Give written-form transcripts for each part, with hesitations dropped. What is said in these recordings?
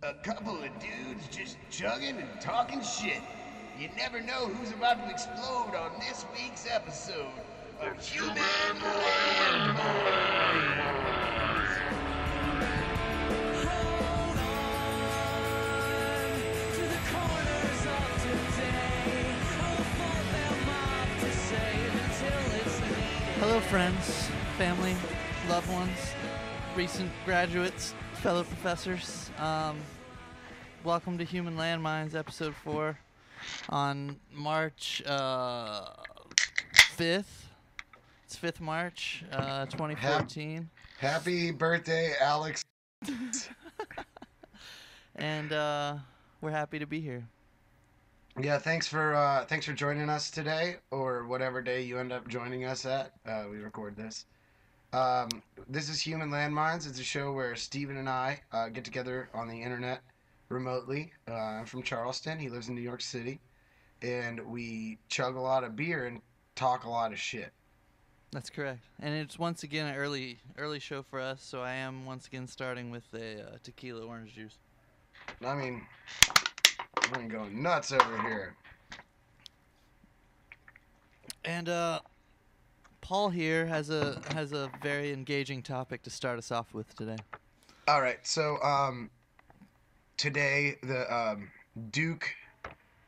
A couple of dudes just chugging and talking shit. You never know who's about to explode on this week's episode of Human Hello, friends, family, loved ones, recent graduates, fellow professors. Welcome to Human Landmines, episode 4, on March 5th. It's 5th March, 2014. Happy birthday, Alex. And we're happy to be here. Yeah, thanks for joining us today, or whatever day you end up joining us at. We record this. This is Human Landmines. It's a show where Steven and I get together on the internet remotely. I'm from Charleston. He lives in New York City. And we chug a lot of beer and talk a lot of shit. That's correct. And it's once again an early show for us, so I am once again starting with a tequila orange juice. I mean, we're going nuts over here. And Paul here has a very engaging topic to start us off with today. All right, so today the Duke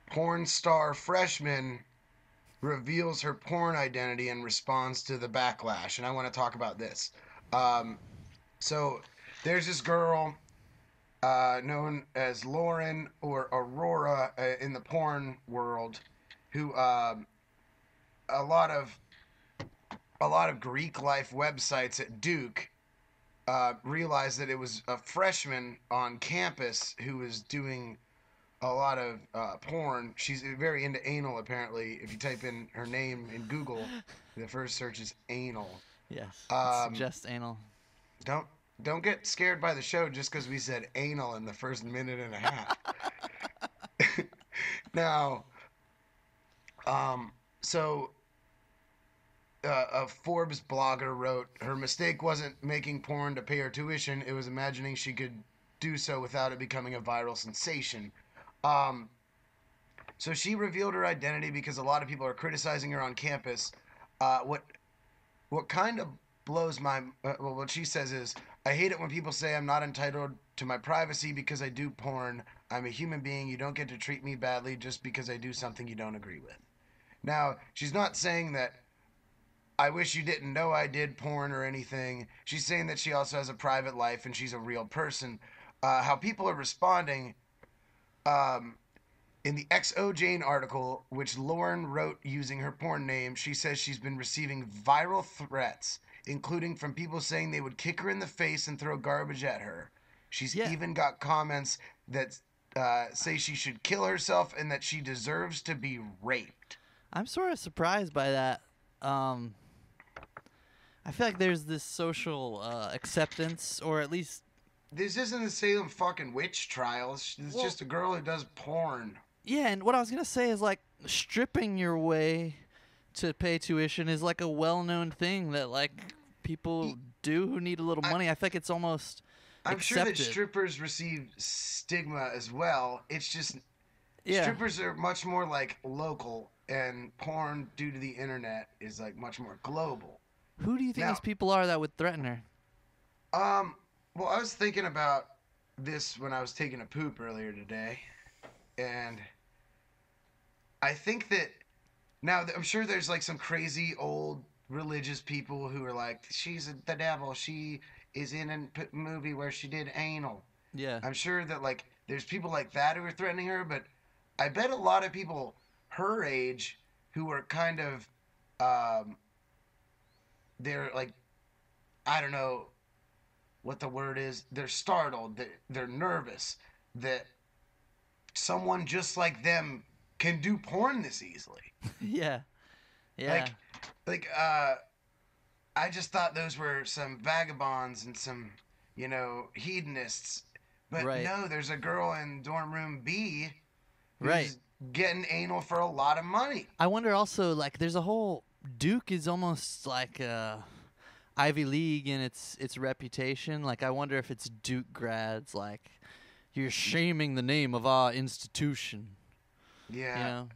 porn star freshman reveals her porn identity and responds to the backlash, and I want to talk about this. So there's this girl known as Lauren or Aurora in the porn world, who a lot of Greek life websites at Duke realized that it was a freshman on campus who was doing a lot of porn. She's very into anal, apparently. If you type in her name in Google, the first search is anal. Yes, it suggests anal. Don't get scared by the show just because we said anal in the first minute and a half. Now, so a Forbes blogger wrote, her mistake wasn't making porn to pay her tuition, it was imagining she could do so without it becoming a viral sensation. So she revealed her identity because a lot of people are criticizing her on campus. What kind of blows my... well, what she says is, I hate it when people say I'm not entitled to my privacy because I do porn. I'm a human being. You don't get to treat me badly just because I do something you don't agree with. Now, she's not saying that I wish you didn't know I did porn or anything. She's saying that she also has a private life and she's a real person. How people are responding... in the XO Jane article, which Lauren wrote using her porn name, she says she's been receiving viral threats, including from people saying they would kick her in the face and throw garbage at her. She's even got comments that say she should kill herself and that she deserves to be raped. I'm sort of surprised by that. I feel like there's this social acceptance, or at least... This isn't the Salem fucking witch trials. It's just a girl who does porn. Yeah, and what I was going to say is, like, stripping your way to pay tuition is, like, a well-known thing that, like, people do who need a little money. I feel like it's almost I'm accepted. sure that strippers receive stigma as well. It's just... strippers are much more, like, local, and porn, due to the internet, is, like, much more global. Who do you think these people are that would threaten her? Well, I was thinking about this when I was taking a poop earlier today, and I think that now I'm sure there's like some crazy old religious people who are like, she's the devil, she is in a movie where she did anal. Yeah. I'm sure that like there's people like that who are threatening her, but I bet a lot of people her age who are kind of, they're like, I don't know what the word is, they're startled, they're nervous that someone just like them can do porn this easily. Yeah. Like I just thought those were some vagabonds and some, hedonists. But no, there's a girl in dorm room B who's getting anal for a lot of money. I wonder also, like, there's a whole... Duke is almost like Ivy League in its reputation. Like, I wonder if it's Duke grads, like, you're shaming the name of our institution. Yeah. You know,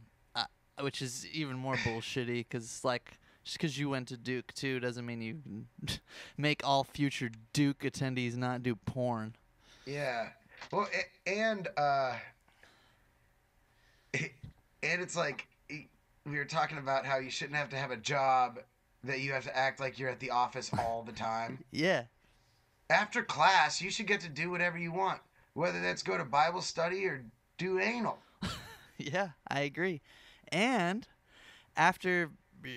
which is even more bullshitty because, like, just because you went to Duke, too, doesn't mean you can make all future Duke attendees not do porn. Yeah. Well, and it's like we were talking about how you shouldn't have to have a job that you have to act like you're at the office all the time. Yeah. After class, you should get to do whatever you want, whether that's go to Bible study or do anal. Yeah, I agree. And after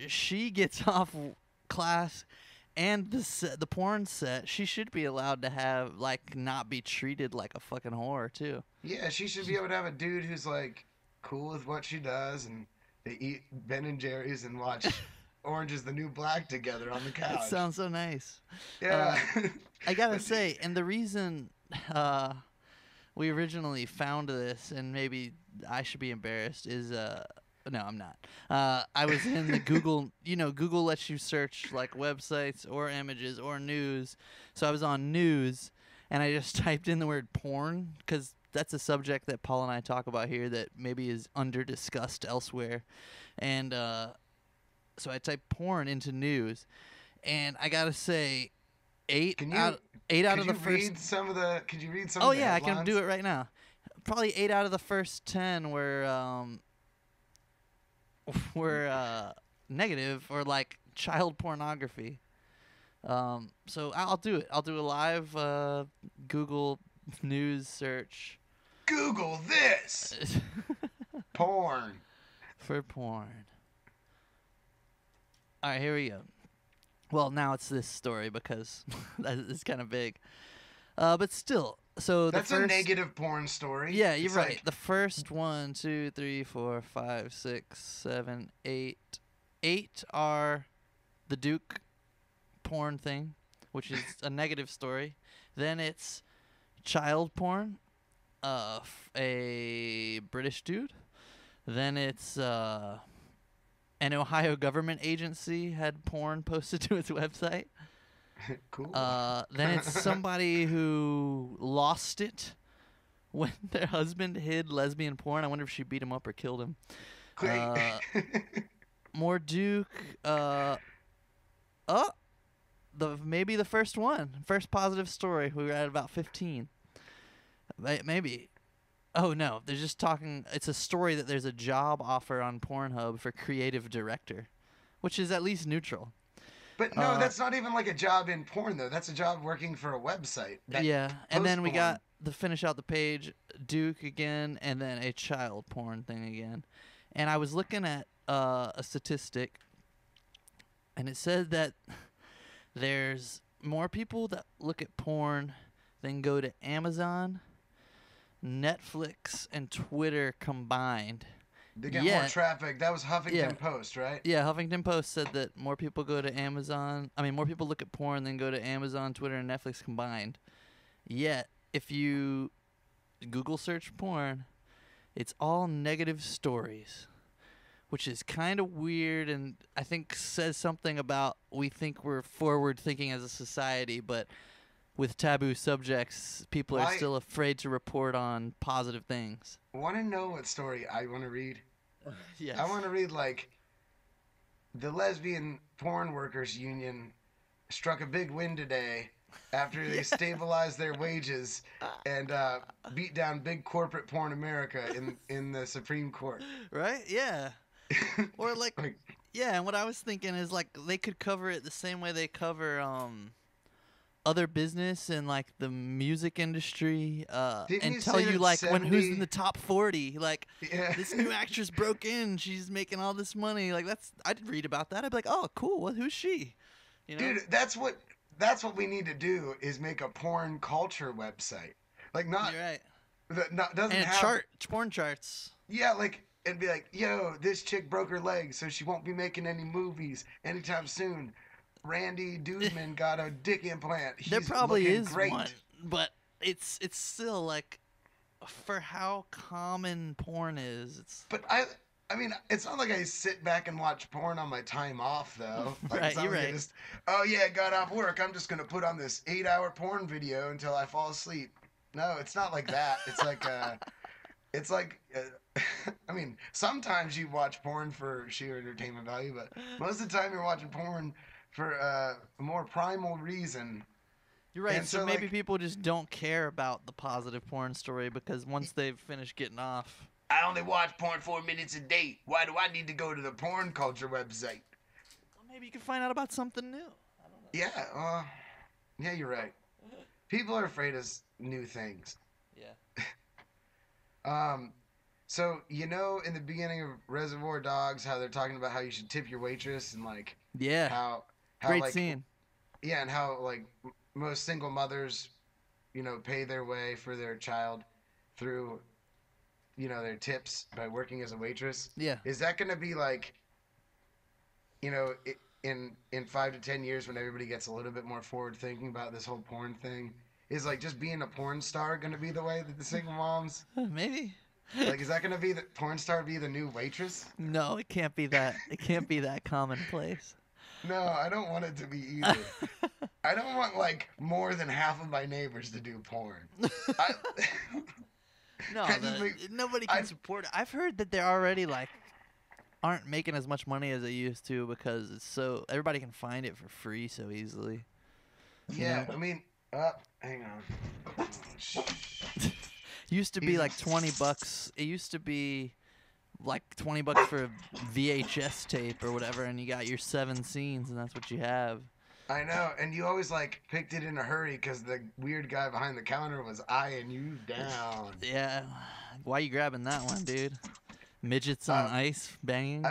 she gets off class and the porn set, she should be allowed to have, like, not be treated like a fucking whore, too. Yeah, she should be able to have a dude who's, like, cool with what she does, and they eat Ben and Jerry's and watch Orange is the New Black together on the couch. That sounds so nice. Yeah. I gotta say, and the reason we originally found this, and maybe I should be embarrassed, is no, I'm not. I was in the Google. Google lets you search like websites or images or news. So I was on news, and I just typed in the word porn because that's a subject that Paul and I talk about here that maybe is under discussed elsewhere, and so I typed porn into news, and I gotta say, eight out of the first. Could you read some of the headlines? Oh yeah, I can do it right now. Probably 8 out of the first 10 were negative or like child pornography. So I'll do it. I'll do a live Google News search. Google this. Porn. For porn. All right, here we go. Well, now it's this story because it's kind of big. But still, so that's the first, a negative porn story. Yeah, you're it's right. Like, the first 1, 2, 3, 4, 5, 6, 7, 8. 8 are the Duke porn thing, which is a negative story. Then it's child porn, a British dude. Then it's an Ohio government agency had porn posted to its website. Cool. Then it's somebody who lost it when their husband hid lesbian porn. I wonder if she beat him up or killed him. More Duke. Maybe the first one. First positive story. We were at about 15. Maybe. Oh, no. They're just talking. It's a story that there's a job offer on Pornhub for creative director, which is at least neutral. But no, that's not even like a job in porn, though. That's a job working for a website. Yeah, and then we got the finish out the page, Duke again, and then a child porn thing again. And I was looking at a statistic, and it said that there's more people that look at porn than go to Amazon, Netflix, and Twitter combined. They get more traffic. That was Huffington Post, right? Yeah, Huffington Post said that more people go to Amazon. I mean, more people look at porn than go to Amazon, Twitter, and Netflix combined. Yet, if you Google search porn, it's all negative stories, which is kind of weird and I think says something about we think we're forward-thinking as a society, but with taboo subjects, people are still afraid to report on positive things. Want to know what story I want to read? Yes. I want to read, like, the Lesbian Porn Workers Union struck a big win today after they stabilized their wages and beat down big corporate porn America in the Supreme Court. Right? Yeah. Or, like, yeah, and what I was thinking is, like, they could cover it the same way they cover other business and like the music industry and tell you like when who's in the top 40, like this new actress broke in, she's making all this money, like I'd read about that. I'd be like, oh cool, who's she, you know? Dude, that's what we need to do, is make a porn culture website, like not you're right, that doesn't and have porn charts. Yeah, like it'd be like, yo, this chick broke her leg so she won't be making any movies anytime soon. Randy Dudeman got a dick implant. He's there probably is great. one, but it's still like, for how common porn is, it's. But I mean, it's not like I sit back and watch porn on my time off, though. Like, right, you're like right. Oh yeah, got off work. I'm just gonna put on this 8-hour porn video until I fall asleep. No, it's not like that. It's like, I mean, sometimes you watch porn for sheer entertainment value, but most of the time you're watching porn for a more primal reason. You're right. And So so, maybe like, people just don't care about the positive porn story because once they've finished getting off. I only watch porn 4 minutes a day. Why do I need to go to the porn culture website? Well, maybe you can find out about something new. I don't know. yeah, yeah, you're right. People are afraid of new things. Yeah. Um, so in the beginning of Reservoir Dogs, how they're talking about how you should tip your waitress and like Yeah. how Great like scene. yeah, and how like most single mothers, pay their way for their child through their tips by working as a waitress. Yeah. Is that going to be like in 5 to 10 years when everybody gets a little bit more forward thinking about this whole porn thing? Is like just being a porn star going to be the way that the single moms? Maybe. Like, is that going to be the porn star be the new waitress? No, it can't be that. It can't be that commonplace. No, I don't want it to be either. I don't want like more than half of my neighbors to do porn. I, No, I just nobody can support it. I've heard that they're already like aren't making as much money as they used to because it's so everybody can find it for free so easily. yeah, know? I mean, hang on. Oh, Used to be like $20. It used to be like $20 for a VHS tape or whatever, and you got your 7 scenes, and that's what you have. I know, and you always like picked it in a hurry because the weird guy behind the counter was eyeing you down. Yeah, why you grabbing that one, dude? Midgets on ice banging.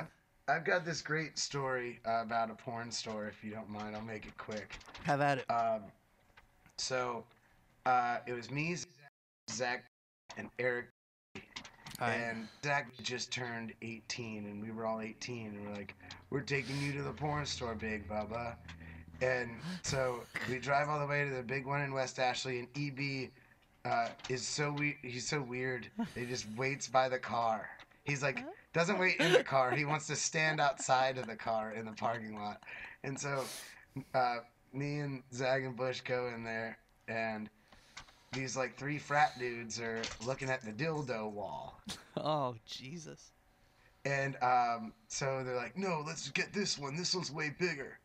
I've got this great story about a porn store. If you don't mind, I'll make it quick. Have at it. So it was me, Zach, and Eric. Right. And Zach just turned 18, and we were all 18, and we're like, we're taking you to the porn store, Big Bubba. And so we drive all the way to the big one in West Ashley, and EB is so he's so weird. He just waits by the car. He's like, doesn't wait in the car. He wants to stand outside of the car in the parking lot. And so me and Zach and Bush go in there, and these like 3 frat dudes are looking at the dildo wall. Oh, Jesus. And so they're like, no, let's get this one. This one's way bigger.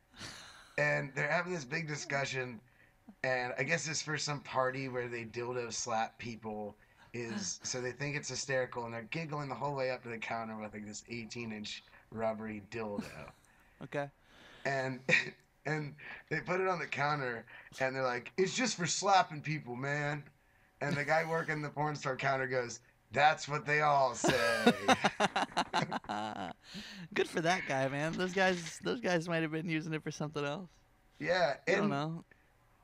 And they're having this big discussion. And I guess it's for some party where they dildo slap people. So they think it's hysterical. And they're giggling the whole way up to the counter with like this 18-inch rubbery dildo. Okay. And they put it on the counter, and they're like, it's just for slapping people, man. And the guy working the porn store counter goes, that's what they all say. Good for that guy, man. Those guys might have been using it for something else. Yeah. I don't know.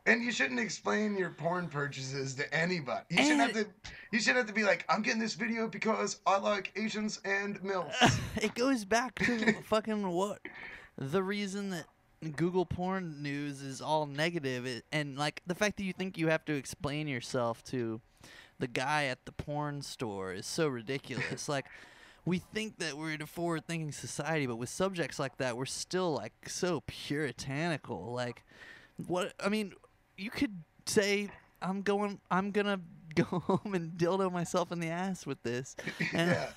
And you shouldn't explain your porn purchases to anybody. You shouldn't have to be like, I'm getting this video because I like Asians and MILFs. It goes back to fucking what the reason that Google porn news is all negative, and like the fact that you think you have to explain yourself to the guy at the porn store is so ridiculous. Like, we think that we're in a forward-thinking society, but with subjects like that, we're still like so puritanical. Like, what? I mean, you could say, I'm gonna go home and dildo myself in the ass with this. And, yeah.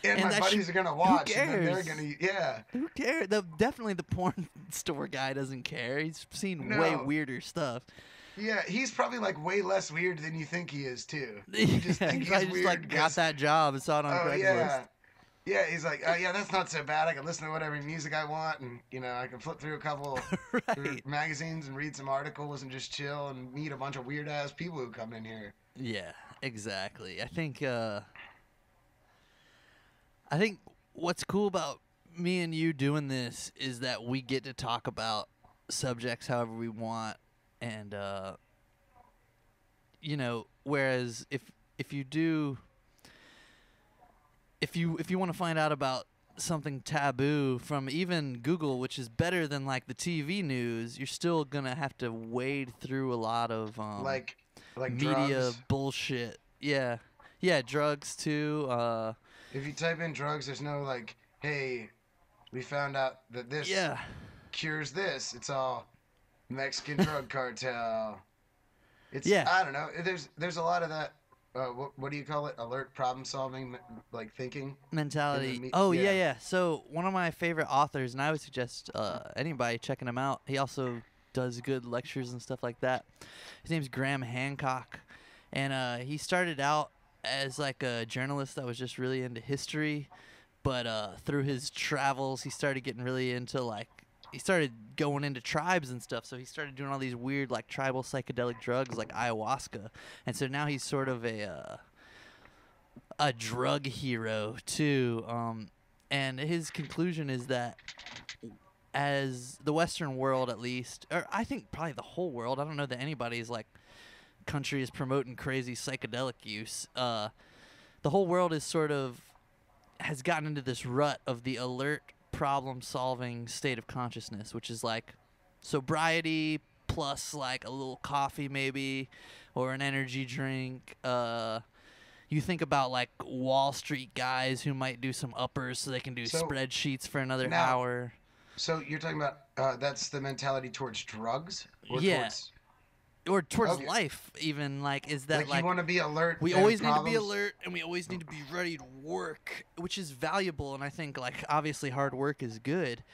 And my buddies are gonna watch. Who cares? And then they're gonna, yeah. Who cares? Definitely the porn store guy doesn't care. He's seen way weirder stuff. Yeah, he's probably like way less weird than you think he is too. You just think he's weird like got that job and saw it on Craigslist. Yeah. Yeah, he's like, oh yeah, that's not so bad. I can listen to whatever music I want, and I can flip through a couple right. magazines and read some articles and just chill and meet a bunch of weird ass people who come in here. Yeah, exactly. I think what's cool about me and you doing this is that we get to talk about subjects however we want, and whereas if you want to find out about something taboo from even Google, which is better than like the TV news, you're still gonna have to wade through a lot of like media drugs. bullshit. Yeah, drugs too. If you type in drugs, there's no like, hey, we found out that this cures this. It's all Mexican drug cartel. It's Yeah. I don't know. There's a lot of that. What do you call it? Alert problem solving, like thinking. Mentality. Oh yeah. So one of my favorite authors, and I would suggest anybody checking him out. He also does good lectures and stuff like that. His name's Graham Hancock, and he started out as like a journalist that was just really into history, but through his travels, he started getting really into like he started going into tribes and stuff. So he started doing all these weird like tribal psychedelic drugs like ayahuasca, and so now he's sort of a drug hero too. And his conclusion is that as the Western world, at least, or I think probably the whole world, I don't know that anybody's like country is promoting crazy psychedelic use. The whole world is sort of has gotten into this rut of the alert problem-solving state of consciousness, which is like sobriety plus like a little coffee maybe or an energy drink. You think about like Wall Street guys who might do some uppers so they can do spreadsheets for another hour. So you're talking about that's the mentality towards drugs? Or yeah. Towards Okay. life, even like is that like you want to be alert? we and always need to problems? be alert and we always need to be ready to work, which is valuable. And I think like obviously hard work is good,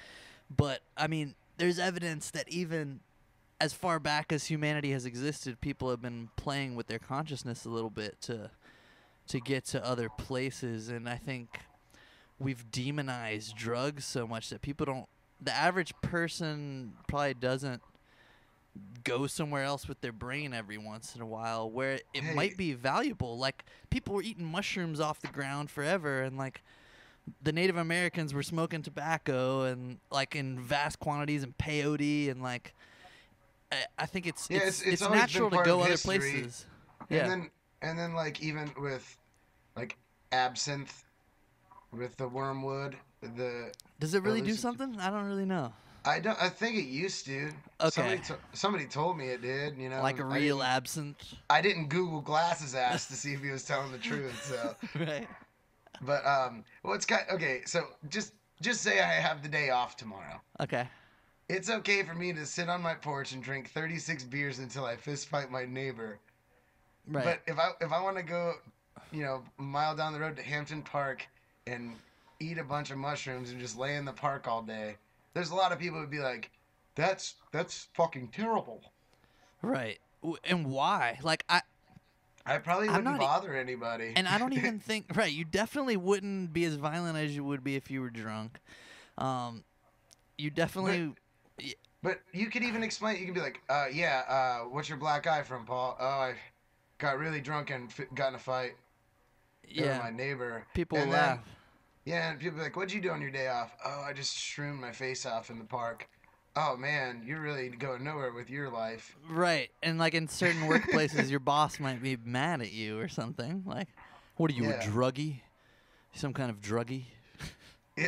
but I mean there's evidence that even as far back as humanity has existed, people have been playing with their consciousness a little bit to get to other places. And I think we've demonized drugs so much that people don't. The average person probably doesn't go somewhere else with their brain every once in a while where it might be valuable. Like people were eating mushrooms off the ground forever, and like the Native Americans were smoking tobacco and like in vast quantities and peyote, and like I think it's always natural been to part go of other history. places. Yeah. And then like even with like absinthe, with the wormwood, Does it really do hallucin- something? I don't really know. I don't. I think it used to. Okay. Somebody told me it did. You know, Like a real absinthe. I didn't Google Glass's ass to see if he was telling the truth. So, Right. but well, it's okay. So just say I have the day off tomorrow. Okay. It's okay for me to sit on my porch and drink 36 beers until I fist fight my neighbor. Right. But if I want to go, you know, a mile down the road to Hampton Park and eat a bunch of mushrooms and just lay in the park all day, there's a lot of people who'd be like, that's fucking terrible. Right. And why? Like I probably wouldn't bother anybody. And I don't even think right, you definitely wouldn't be as violent as you would be if you were drunk. You definitely But you could even explain. You can be like, what's your black eye from, Paul? Oh, I got really drunk and got in a fight. With my neighbor. People will laugh. Yeah, and people be like, what'd you do on your day off? Oh, I just shroomed my face off in the park. Oh, man, you're really going nowhere with your life. Right. And, like, in certain workplaces, your boss might be mad at you or something. Like, what are you, a druggie? Some kind of druggie?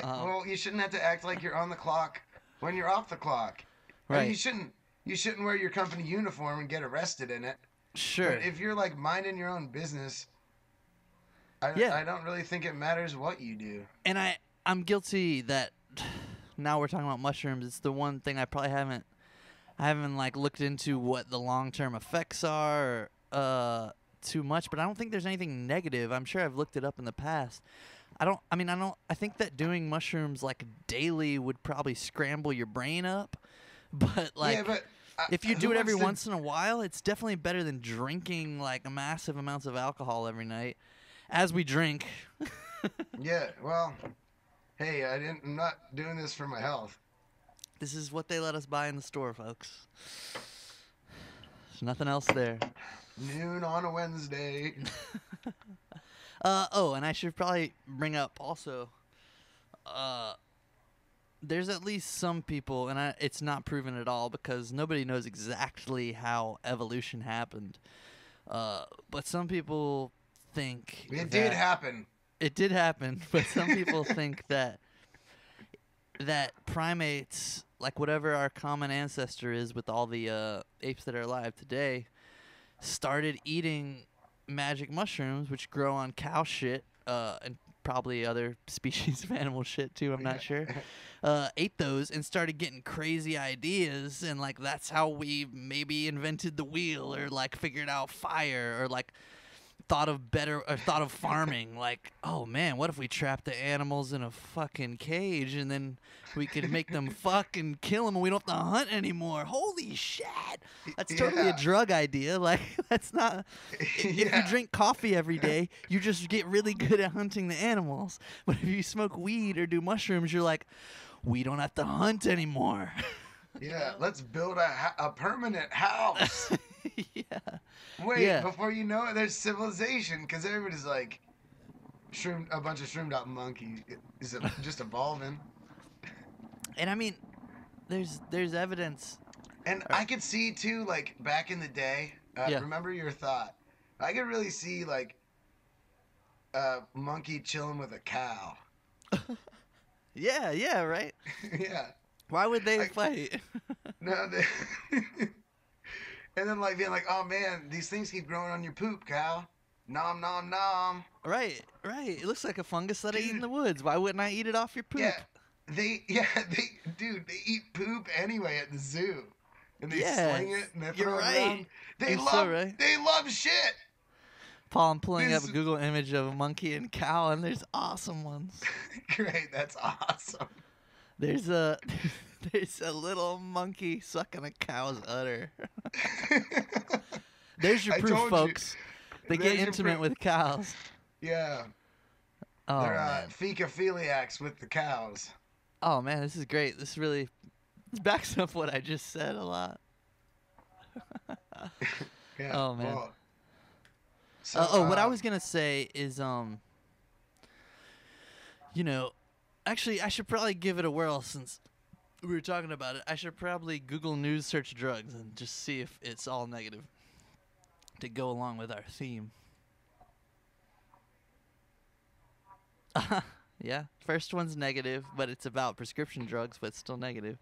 Well, you shouldn't have to act like you're on the clock when you're off the clock. Right. I mean, you shouldn't wear your company uniform and get arrested in it. Sure. But if you're, like, minding your own business, I don't really think it matters what you do. And I'm guilty that now we're talking about mushrooms. It's the one thing I probably haven't like looked into what the long-term effects are too much, but I don't think there's anything negative. I'm sure I've looked it up in the past. I think that doing mushrooms like daily would probably scramble your brain up, but like if you do it every once in a while, it's definitely better than drinking like massive amounts of alcohol every night. As we drink. Yeah, well, hey, I'm not doing this for my health. This is what they let us buy in the store, folks. There's nothing else there. Noon on a Wednesday. And I should probably bring up also, there's at least some people, and it's not proven at all because nobody knows exactly how evolution happened. But some people think it did happen. It did happen, but some people think that primates, like whatever our common ancestor is with all the apes that are alive today, started eating magic mushrooms, which grow on cow shit and probably other species of animal shit too, I'm not sure, ate those and started getting crazy ideas, and like that's how we maybe invented the wheel, or like figured out fire, or like thought of farming. Like, oh man, what if we trapped the animals in a fucking cage and then we could make them fucking kill them and we don't have to hunt anymore? Holy shit, that's totally a drug idea. Like, that's not. If you drink coffee every day, you just get really good at hunting the animals. But if you smoke weed or do mushrooms, you're like, we don't have to hunt anymore. Yeah, let's build a permanent house. Yeah. Wait, before you know it, there's civilization, because everybody's like, a bunch of shroomed out monkeys is just evolving. And I mean, there's evidence. And I could see too, like back in the day. Remember your thought. I could really see like a monkey chilling with a cow. Yeah, right. Yeah. Why would they fight? No, and then like being like, oh man, these things keep growing on your poop, cow. Nom nom nom. Right. It looks like a fungus that I eat in the woods. Why wouldn't I eat it off your poop? Yeah, they eat poop anyway at the zoo, and they sling it and they throw it around. They love shit. Paul, I'm pulling up a Google image of a monkey and cow, and there's awesome ones. Great, that's awesome. There's a little monkey sucking a cow's udder. There's your proof, folks. They get intimate with cows. Yeah. Oh, they're fecophiliacs with the cows. Oh man, this is great. This backs up what I just said a lot. Yeah. Oh man. Well, so, what I was gonna say is, actually, I should probably give it a whirl since we were talking about it. I should probably Google News search drugs and just see if it's all negative to go along with our theme. Yeah, first one's negative, but it's about prescription drugs, but it's still negative.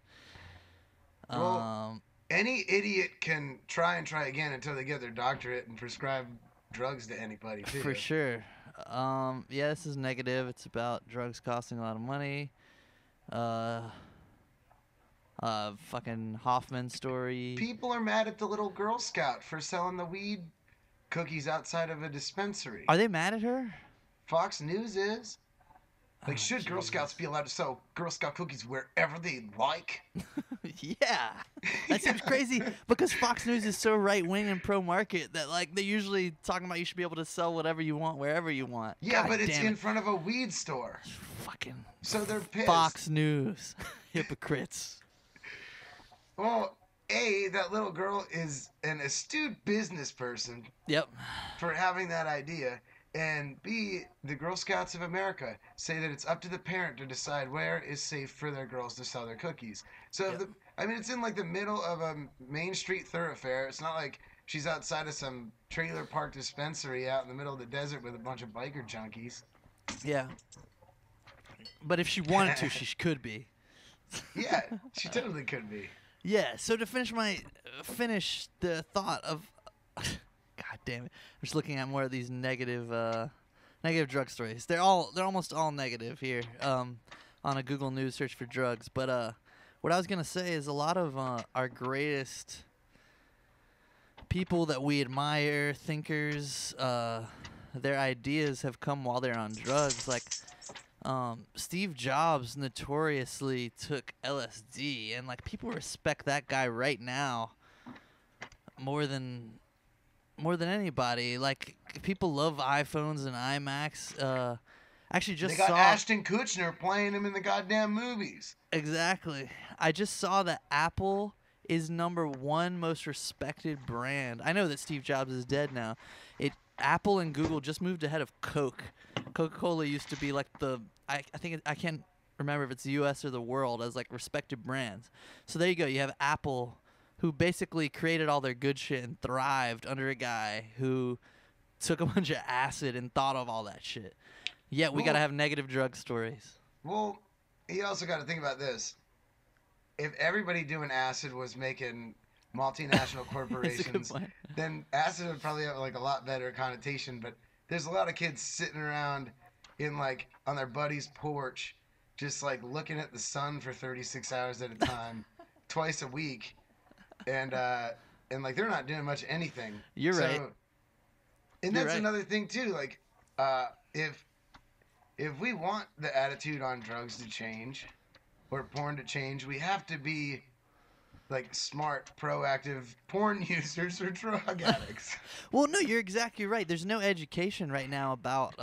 Well, any idiot can try again until they get their doctorate and prescribe drugs to anybody, too. For sure. Yeah, this is negative. It's about drugs costing a lot of money. Fucking Hoffman story. People are mad at the little Girl Scout for selling the weed cookies outside of a dispensary. Are they mad at her? Fox News is. Like, should Girl Scouts be allowed to sell Girl Scout cookies wherever they like? Yeah. That seems crazy because Fox News is so right-wing and pro-market that, like, they're usually talking about you should be able to sell whatever you want wherever you want. Yeah, but it's in front of a weed store. Fucking so they're pissed. Fox News. Hypocrites. Well, A, that little girl is an astute business person. Yep. For having that idea. And B, the Girl Scouts of America say that it's up to the parent to decide where is safe for their girls to sell their cookies. So, it's in like the middle of a main street thoroughfare. It's not like she's outside of some trailer park dispensary out in the middle of the desert with a bunch of biker junkies. Yeah. But if she wanted to, she could be. Yeah, she totally could be. Yeah, so to finish the thought of... God damn it! I'm just looking at more of these negative drug stories. They're almost all negative here on a Google News search for drugs. But what I was gonna say is a lot of our greatest people that we admire, thinkers, their ideas have come while they're on drugs. Like Steve Jobs notoriously took LSD, and like people respect that guy right now more than anybody. Like, people love iPhones and iMacs. Actually, just they got Ashton Kutcher playing him in the goddamn movies. Exactly. I just saw that Apple is #1 most respected brand. I know that Steve Jobs is dead now. Apple and Google just moved ahead of Coke. Coca-Cola used to be like I can't remember if it's the U.S. or the world as like respected brands. So there you go. You have Apple, who basically created all their good shit and thrived under a guy who took a bunch of acid and thought of all that shit. Yet we got to have negative drug stories. Well, you also got to think about this. If everybody doing acid was making multinational corporations, then acid would probably have like a lot better connotation. But there's a lot of kids sitting around in like on their buddy's porch, just like looking at the sun for 36 hours at a time, twice a week, and like they're not doing much anything. You're right. And You're that's right. another thing too. Like, if we want the attitude on drugs to change, or porn to change, we have to be like smart, proactive porn users or drug addicts. Well, no, you're exactly right. There's no education right now about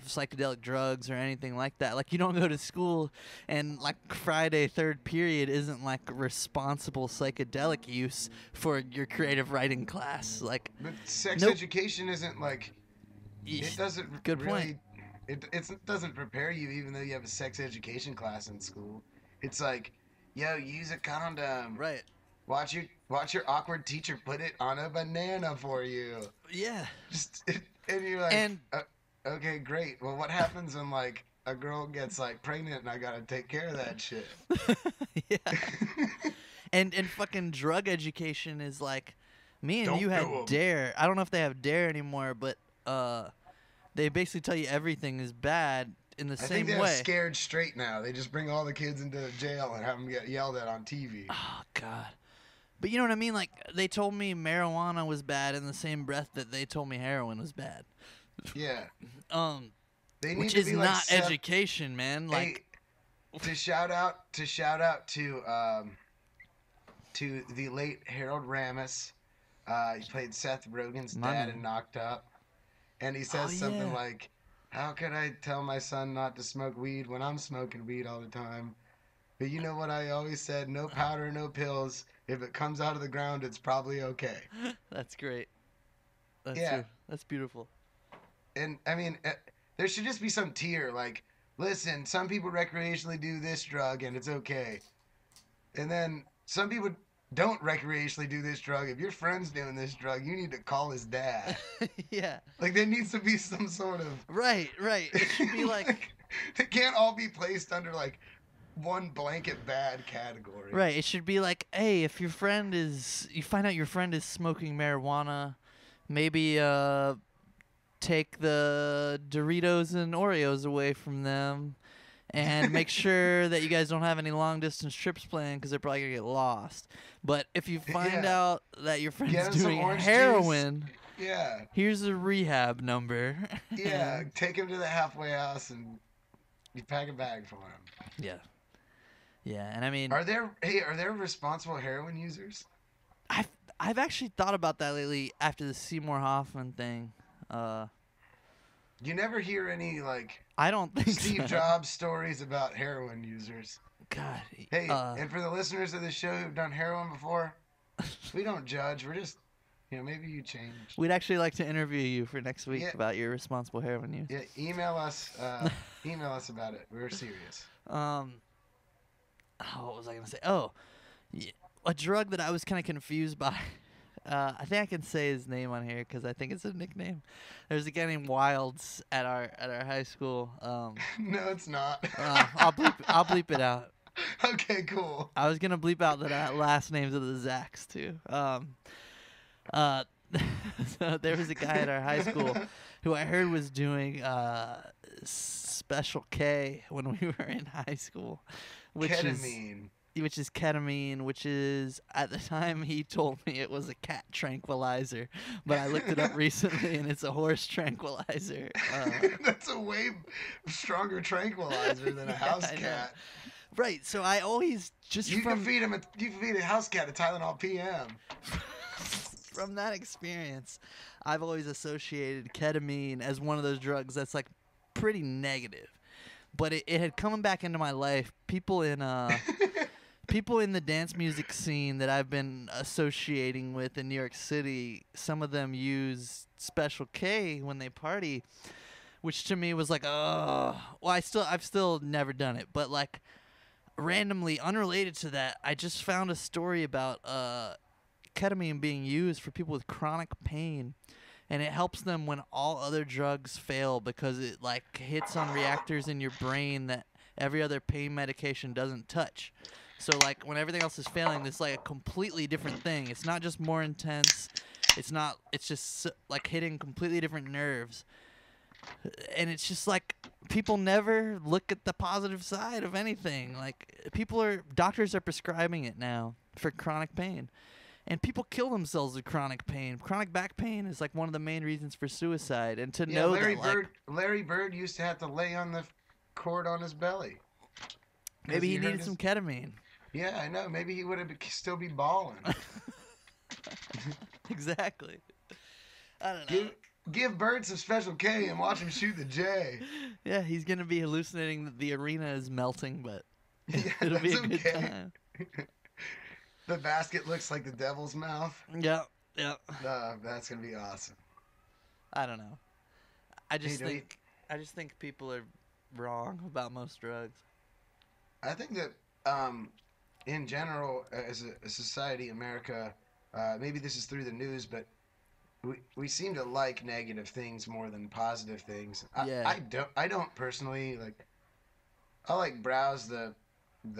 psychedelic drugs or anything like that. Like, you don't go to school and like Friday third period isn't like responsible psychedelic use for your creative writing class. Like, But sex Nope. education isn't like, it doesn't Good really, point. It doesn't prepare you even though you have a sex education class in school. It's like, yo, use a condom. Right. Watch your awkward teacher put it on a banana for you. Yeah. And you're like, And okay, great. Well, what happens when like a girl gets like pregnant and I gotta take care of that shit? yeah. and fucking drug education is like, me and Don't you had do 'em. DARE. I don't know if they have DARE anymore, but they basically tell you everything is bad in the I same think they're way. scared straight now. They just bring all the kids into jail and have them get yelled at on TV. Oh God. But you know what I mean? Like, they told me marijuana was bad in the same breath that they told me heroin was bad. Yeah. They need Which to is be like not education, man. Like, hey, to shout out to the late Harold Ramis. He played Seth Rogen's My dad man. in Knocked Up, and he says something yeah. like, "How could I tell my son not to smoke weed when I'm smoking weed all the time? But you know what I always said: no powder, no pills. If it comes out of the ground, it's probably okay." That's great. That's Yeah. That's beautiful. And I mean, there should just be some tier. Like, listen, some people recreationally do this drug and it's okay, and then some people don't recreationally do this drug. If your friend's doing this drug, you need to call his dad. yeah. Like, there needs to be some sort of Right. It should be like they can't all be placed under like one blanket bad category. right. It should be like, hey, if you find out your friend is smoking marijuana, maybe take the Doritos and Oreos away from them, and make sure that you guys don't have any long distance trips planned because they're probably gonna get lost. But if you find Yeah. out that your Get friend's 'em some doing orange heroin, Yeah. here's a rehab number. Yeah. Take him to the halfway house and you pack a bag for him. yeah. Yeah, and I mean, Are there responsible heroin users? I've actually thought about that lately after the Seymour Hoffman thing. You never hear any like I don't think Steve so. Jobs stories about heroin users. God. Hey, and for the listeners of the show who've done heroin before, we don't judge. We're just, maybe you changed. We'd actually like to interview you for next week Yeah. about your responsible heroin use. Yeah, email us about it. We're serious. What was I gonna say? Oh, yeah, a drug that I was kind of confused by. I think I can say his name on here because I think it's a nickname. There's a guy named Wilds at our high school. No, it's not. I'll bleep it out. Okay, cool. I was gonna bleep out the last names of the Zacks too. So there was a guy at our high school who I heard was doing Special K when we were in high school, which Ketamine. is ketamine, which is, at the time he told me it was a cat tranquilizer, but I looked it up recently and it's a horse tranquilizer. That's a way stronger tranquilizer than a house I know. cat. Right, so I always just You from can feed a house cat a Tylenol PM. from that experience, I've always associated ketamine as one of those drugs that's like pretty negative. But it had come back into my life. People in the dance music scene that I've been associating with in New York City, some of them use Special K when they party, which to me was like, oh, well, I've still never done it, but like randomly unrelated to that, I just found a story about ketamine being used for people with chronic pain, and it helps them when all other drugs fail because it like hits on reactors in your brain that every other pain medication doesn't touch. So like when everything else is failing, it's like a completely different thing. It's not just more intense. It's just like hitting completely different nerves. And it's just like people never look at the positive side of anything. Like doctors are prescribing it now for chronic pain. And people kill themselves with chronic pain. Chronic back pain is like one of the main reasons for suicide. And to know Larry Bird used to have to lay on the cord on his belly. Maybe he needed some ketamine. Yeah, I know. Maybe he would have still be balling. Exactly. I don't know. Give Bird some Special K and watch him shoot the J. Yeah, he's gonna be hallucinating that the arena is melting, but yeah, it'll be a good time. The basket looks like the devil's mouth. Yeah. That's gonna be awesome. I don't know. I just think people are wrong about most drugs. I think that in general, as a society, America, maybe this is through the news, but we seem to like negative things more than positive things. I don't personally like. I like browse the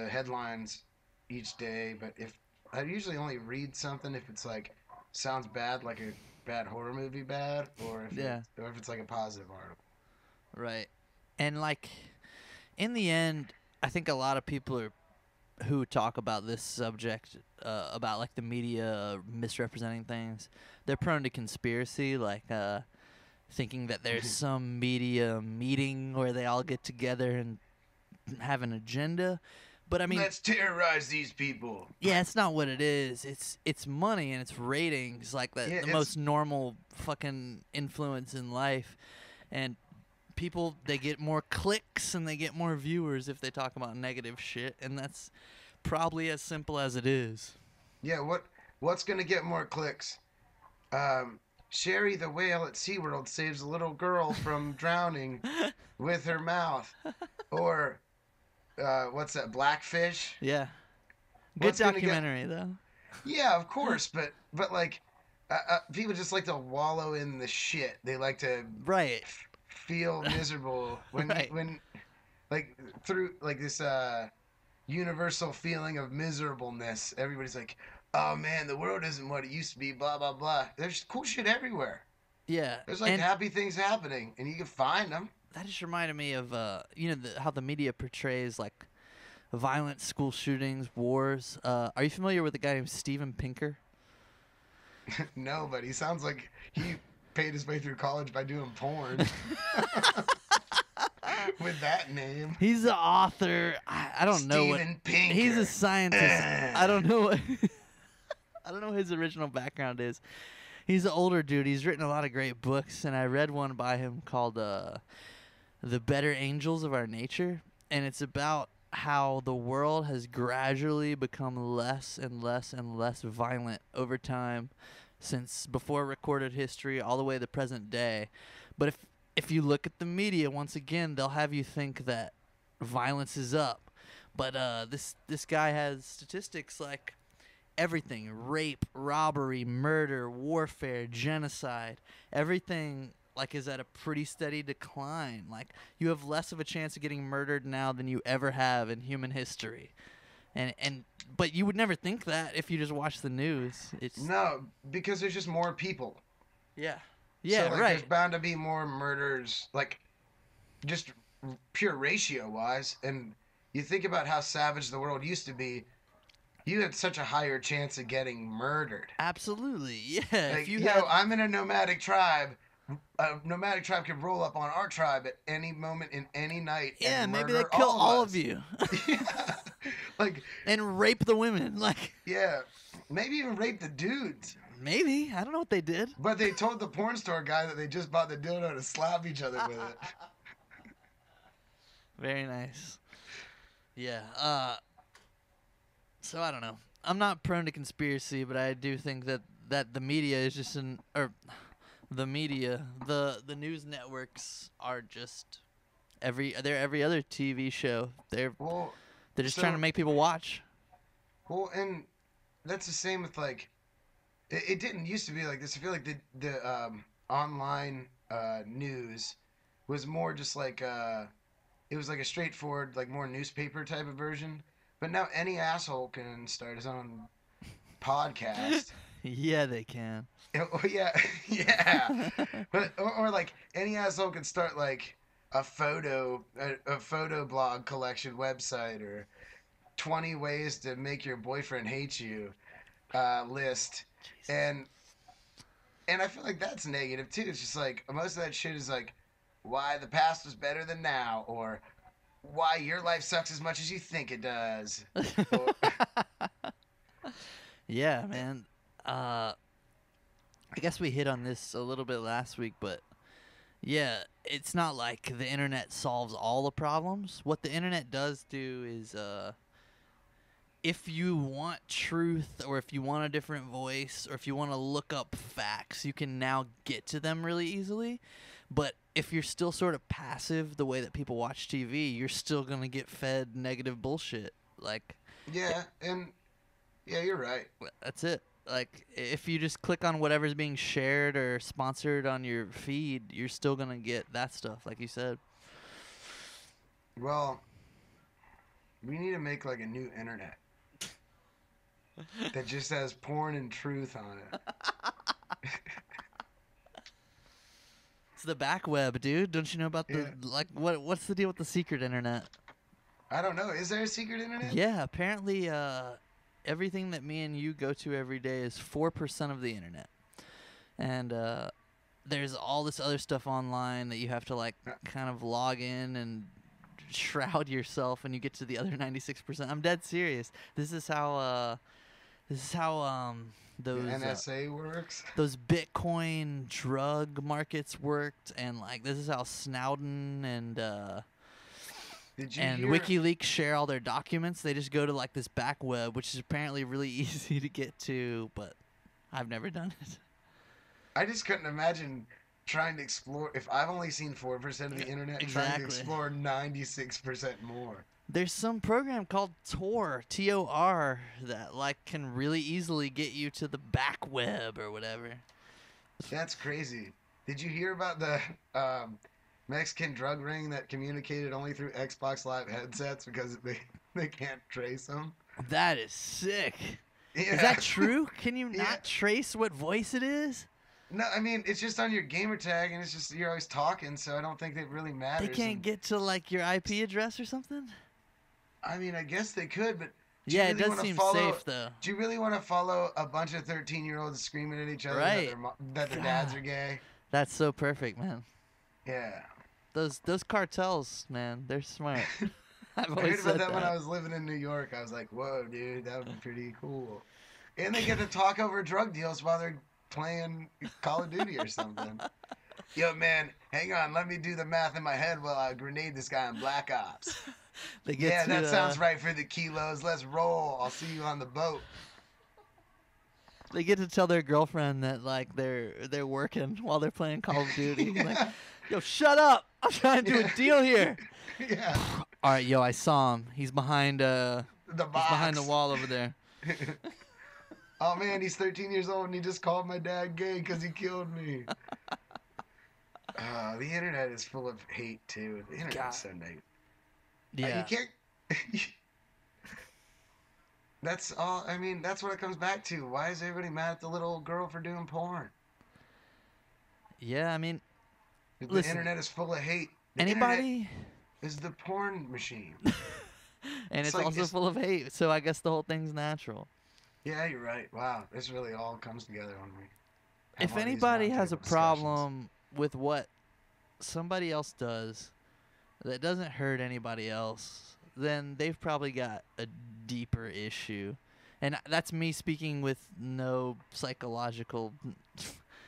headlines each day, but if I usually only read something if it's like sounds bad, like a bad horror movie bad, or if it's like a positive article. Right. And like in the end, I think a lot of people who talk about this subject, about like the media misrepresenting things, they're prone to conspiracy, like thinking that there's some media meeting where they all get together and have an agenda. But I mean, let's terrorize these people. Yeah, it's not what it is. It's money and it's ratings, like the most normal fucking influence in life. And people, they get more clicks and they get more viewers if they talk about negative shit, and that's probably as simple as it is. Yeah, what's gonna get more clicks? Sherry the whale at SeaWorld saves a little girl from drowning with her mouth. Or what's that, Blackfish? Yeah. Good documentary, though. Yeah, of course, but like, people just like to wallow in the shit. They like to feel miserable when like through like this universal feeling of miserableness. Everybody's like, oh man, the world isn't what it used to be, blah blah blah. There's cool shit everywhere. Yeah. There's like happy things happening, and you can find them. That just reminded me of how the media portrays like violent school shootings, wars. Are you familiar with a guy named Steven Pinker? No, but he sounds like he paid his way through college by doing porn. With that name. He's the author. I don't know what. Pinker. He's a scientist. I don't know what. I don't know what his original background is. He's an older dude. He's written a lot of great books, and I read one by him called "The Better Angels of Our Nature," and it's about how the world has gradually become less and less and less violent over time, since before recorded history all the way to the present day. But if you look at the media, once again, they'll have you think that violence is up. But this guy has statistics like everything: rape, robbery, murder, warfare, genocide. Everything like is at a pretty steady decline. Like you have less of a chance of getting murdered now than you ever have in human history. But you would never think that if you just watch the news. No, because there's just more people. Yeah. Yeah, so, like, right. There's bound to be more murders, like, just pure ratio-wise. And you think about how savage the world used to be, you had such a higher chance of getting murdered. Absolutely, yeah. Like, I'm in a nomadic tribe. A nomadic tribe could roll up on our tribe at any moment in any night. Yeah, and maybe murder they kill all of of you. Yeah. Like, and rape the women. Like, yeah. Maybe even rape the dudes. Maybe. I don't know what they did. But they told the porn store guy that they just bought the dildo to slap each other with it. Very nice. Yeah. So I don't know. I'm not prone to conspiracy, but I do think that the media is just the news networks are just every other TV show. They're just trying to make people watch. Well, and that's the same with like. It didn't used to be like this. I feel like the online news was more just like it was like a straightforward, like more newspaper type of version. But now any asshole can start his own podcast. Yeah, they can. Oh, yeah, yeah. But or like any asshole could start like a photo blog collection website or 20 ways to make your boyfriend hate you list, Jesus. and I feel like that's negative too. It's just like most of that shit is like why the past was better than now, or why your life sucks as much as you think it does. Or, Yeah, man. I guess we hit on this a little bit last week, but yeah, it's not like the internet solves all the problems. What the internet does do is, if you want truth, or if you want a different voice, or if you want to look up facts, you can now get to them really easily. But if you're still sort of passive the way that people watch TV, you're still going to get fed negative bullshit. Like, yeah, and yeah, you're right. that's it. Like, if you just click on whatever's being shared or sponsored on your feed, you're still going to get that stuff, like you said. Well, we need to make like a new internet that just has porn and truth on it. It's the back web, dude. Don't you know about the, like, what's the deal with the secret internet? I don't know. Is there a secret internet? Yeah, apparently, everything that me and you go to every day is 4% of the internet. And there's all this other stuff online that you have to, like, kind of log in and shroud yourself, and you get to the other 96%. I'm dead serious. This is how those NSA works. those Bitcoin drug markets worked, and like this is how Snowden and Did you and hear? WikiLeaks share all their documents. They just go to like this back web, which is apparently really easy to get to, but I've never done it. I just couldn't imagine trying to explore. If I've only seen 4% of the internet, trying to Exactly. explore 96% more. There's some program called Tor, Tor, that like can really easily get you to the back web or whatever. That's crazy. Did you hear about the Mexican drug ring that communicated only through Xbox Live headsets because they can't trace them? That is sick. Yeah. Is that true? Can you Yeah. not trace what voice it is? No, I mean it's just on your gamer tag, and it's just you're always talking, so I don't think it really matters. They can't And, get to like your IP address or something? I mean, I guess they could, but Yeah, it really does wanna seem follow, safe though. Do you really want to follow a bunch of 13-year-olds screaming at each other Right. that their dads God. are gay? That's so perfect, man. Yeah. Those cartels, man, they're smart. I've I always heard said about that when I that. was living in New York. I was like, whoa, dude, that would be pretty cool. And they get to talk over drug deals while they're playing Call of Duty or something. Yo, man, hang on. Let me do the math in my head while I grenade this guy on Black Ops. They get Yeah, to, that sounds right for the kilos. Let's roll. I'll see you on the boat. They get to tell their girlfriend that like they're working while they're playing Call of Duty. Yeah. Like, yo, shut up! I'm trying to do a deal here. Yeah. All right, yo, I saw him. He's behind The he's box. behind the wall over there. Oh, man, he's 13 years old and he just called my dad gay because he killed me. The internet is full of hate, too. The internet's so negative. Yeah. You can't. That's all. I mean, that's what it comes back to. Why is everybody mad at the little old girl for doing porn? Yeah, I mean, The listen, internet is full of hate. The internet anybody, is the porn machine. and it's like- also it's- full of hate. So I guess the whole thing's natural. Yeah, you're right. Wow, this really all comes together when we. have If one of these anybody has a roundtable discussions. problem with what somebody else does that doesn't hurt anybody else, then they've probably got a deeper issue. And that's me speaking with no psychological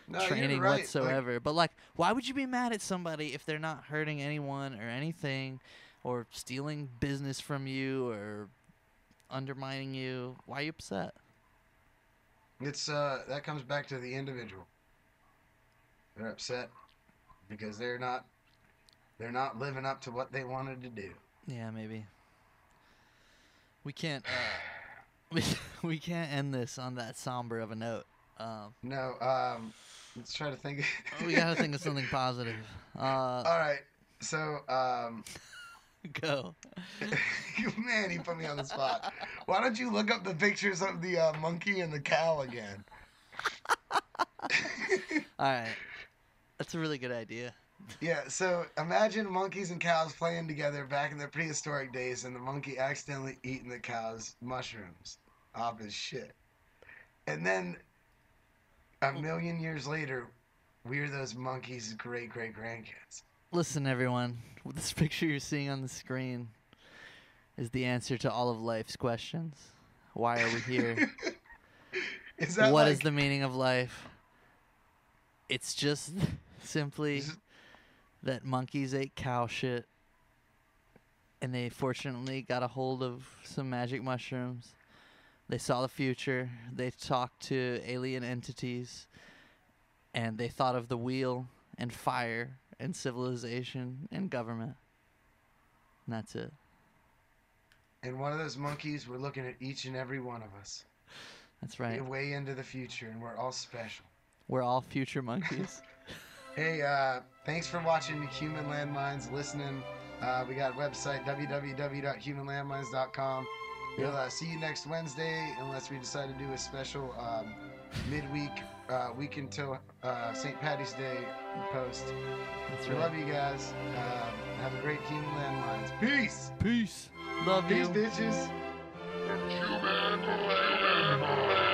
No, you're training right. whatsoever. But like, why would you be mad at somebody if they're not hurting anyone or anything, or stealing business from you or undermining you? Why are you upset? It's that comes back to the individual. They're upset because they're not living up to what they wanted to do. Yeah, maybe. We can't we can't end this on that somber of a note. No, let's try to think. We gotta think of something positive. All right, so Go. man, he put me on the spot. Why don't you look up the pictures of the monkey and the cow again? All right. That's a really good idea. Yeah, so imagine monkeys and cows playing together back in the prehistoric days, and the monkey accidentally eating the cow's mushrooms off his shit. And then a million years later, we're those monkeys' great-great-grandkids. Listen, everyone. This picture you're seeing on the screen is the answer to all of life's questions. Why are we here? Is that What like, is the meaning of life? It's just simply that monkeys ate cow shit, and they fortunately got a hold of some magic mushrooms. They saw the future. They talked to alien entities, and they thought of the wheel and fire and civilization and government. And that's it. And one of those monkeys, we're looking at each and every one of us. That's right. Way into the future, and we're all special. We're all future monkeys. Hey, thanks for watching Human Landmines, listening. We got a website, www.humanlandmines.com. We'll see you next Wednesday, unless we decide to do a special midweek, week until St. Patty's Day post. That's We right. love you guys. Have a great Human Landmines. Peace! Peace. Love Peace, you. bitches! Human Landmines.